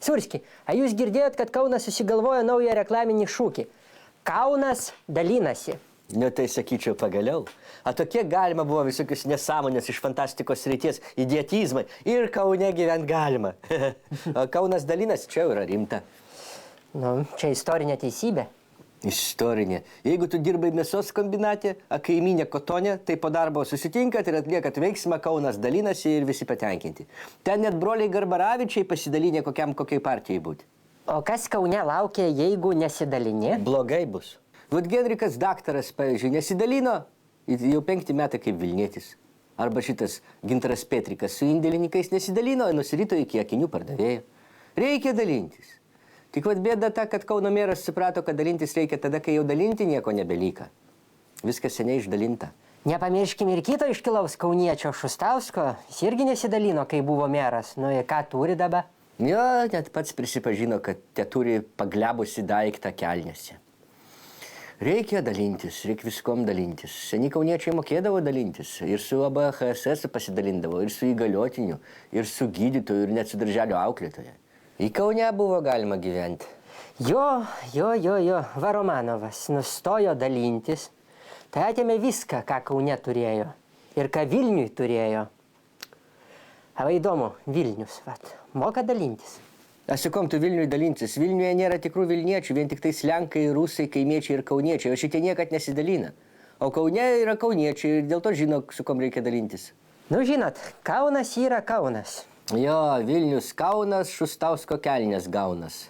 Surski, a jūs girdėjot, kad Kaunas susigalvojo naują reklaminį šūkį? Kaunas dalinasi. Nu, tai sakyčiau pagaliau. A tokie galima buvo visokius nesąmonės iš fantastikos srities, idiotizmai. Ir Kaune gyvent galima. O Kaunas dalinasi, čia yra rimta. Nu, čia istorinė teisybė. Istorinė. Jeigu tu dirbai mėsos kombinate, a kaiminė Kotonė, tai po darbo susitinkat ir atliekat veiksmą, Kaunas dalinasi ir visi patenkinti. Ten net broliai Garbaravičiai pasidalinė kokiai partijai būti. O kas Kaune laukia, jeigu nesidalinė? Blogai bus. Vat Genrikas daktaras, pavyzdžiui, nesidalino, jau 5 metai kaip Vilnietis. Arba šitas Gintaras Petrikas su indėlininkais nesidalino, nusirito iki akinių pardavėjo. Reikia dalintis. Tik vat bėda ta, kad Kauno meras suprato, kad dalintis reikia tada, kai jau dalinti nieko nebelyka. Viskas seniai išdalinta. Nepamirškim ir kito iškilaus kauniečio Šustausko. Jis irgi nesidalino, kai buvo meras. Nu, ir ką turi dabar? Jo, net pats prisipažino, kad te turi paglebusi daiktą kelnėse. Reikia dalintis, reikia viskom dalintis. Seni kauniečiai mokėdavo dalintis. Ir su ABHSS pasidalindavo, ir su įgaliotiniu, ir su gydytoju, ir net su darželio auklėtoja. Į Kaune buvo galima gyventi. Jo. Va Romanovas nustojo dalintis. Tai atėmė viską, ką Kaune turėjo. Ir ką Vilniui turėjo. Ava įdomu, Vilnius, vat, moka dalintis. Su kom tu Vilniui dalintis? Vilniuje nėra tikrų Vilniečių, vien tik tais Lenkai, Rusai, kaimiečiai ir kauniečiai, o šitie niekad nesidalina. O Kaune yra kauniečiai ir dėl to žino, su kom reikia dalintis. Nu, žinot, Kaunas yra Kaunas. Jo, Vilnius Kaunas, Šustausko kelnes gaunas.